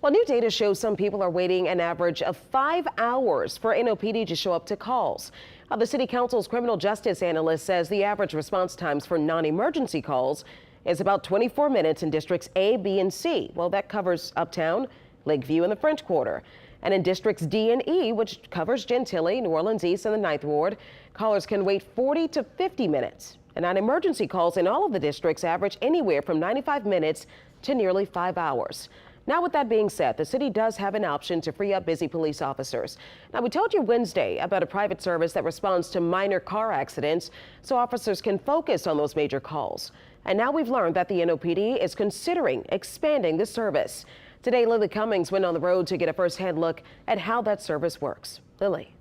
Well, new data shows some people are waiting an average of 5 hours for NOPD to show up to calls. The City Council's criminal justice analyst says the average response times for non-emergency calls is about 24 minutes in districts A, B, and C. Well, that covers Uptown, Lakeview, and the French Quarter. And in districts D and E, which covers Gentilly, New Orleans East, and the 9th Ward, callers can wait 40 to 50 minutes. And non-emergency calls in all of the districts average anywhere from 95 minutes to nearly 5 hours. Now, with that being said, the city does have an option to free up busy police officers. Now, we told you Wednesday about a private service that responds to minor car accidents so officers can focus on those major calls. And now we've learned that the NOPD is considering expanding the service. Today, Lily Cummings went on the road to get a first-hand look at how that service works. Lily.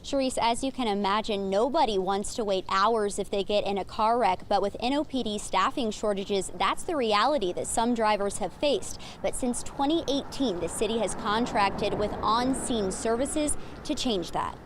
Sharice, as you can imagine, nobody wants to wait hours if they get in a car wreck, but with NOPD staffing shortages, that's the reality that some drivers have faced. But since 2018, the city has contracted with on-scene services to change that.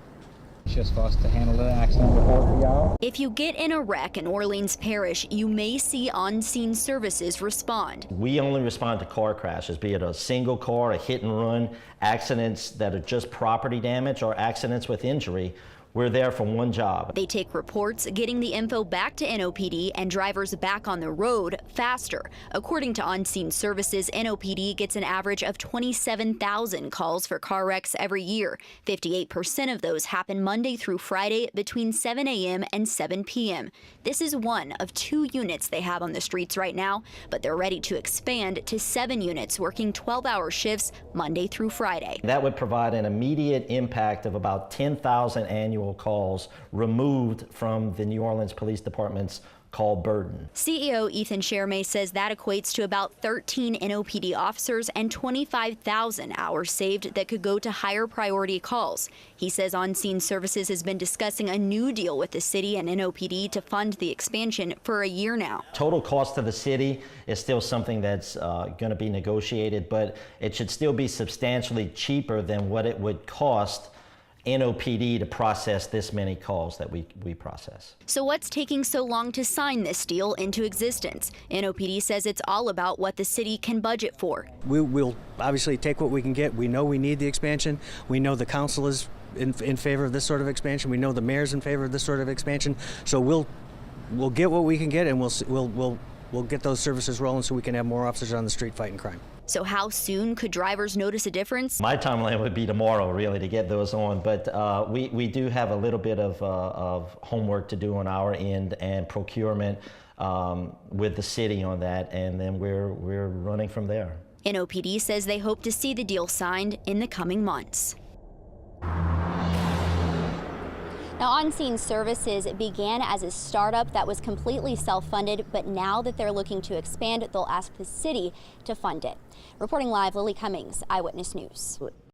Just for us to handle the accident report for y'all. If you get in a wreck in Orleans Parish, you may see on-scene services respond. We only respond to car crashes, be it a single car, a hit and run, accidents that are just property damage, or accidents with injury. We're there for one job. They take reports, getting the info back to NOPD and drivers back on the road faster. According to On-Scene Services, NOPD gets an average of 27,000 calls for car wrecks every year. 58% of those happen Monday through Friday between 7 a.m. and 7 p.m. This is one of 2 units they have on the streets right now, but they're ready to expand to 7 units working 12-hour shifts Monday through Friday. That would provide an immediate impact of about 10,000 annual calls removed from the New Orleans Police Department's call burden. CEO Ethan Shermay says that equates to about 13 NOPD officers and 25,000 hours saved that could go to higher priority calls. He says On-Scene Services has been discussing a new deal with the city and NOPD to fund the expansion for a year now. Total cost to the city is still something that's going to be negotiated, but it should still be substantially cheaper than what it would cost NOPD to process this many calls that we process. So what's taking so long to sign this deal into existence? NOPD says it's all about what the city can budget for. We'll obviously take what we can get. We know we need the expansion. We know the council is in favor of this sort of expansion. We know the mayor's in favor of this sort of expansion. So we'll get what we can get, and we'll get those services rolling so we can have more officers on the street fighting crime. So how soon could drivers notice a difference? My timeline would be tomorrow, really, to get those on. But we do have a little bit of homework to do on our end and procurement with the city on that, and then we're running from there. NOPD says they hope to see the deal signed in the coming months. Now, On-Scene Services began as a startup that was completely self-funded, but now that they're looking to expand, they'll ask the city to fund it. Reporting live, Lily Cummings, Eyewitness News.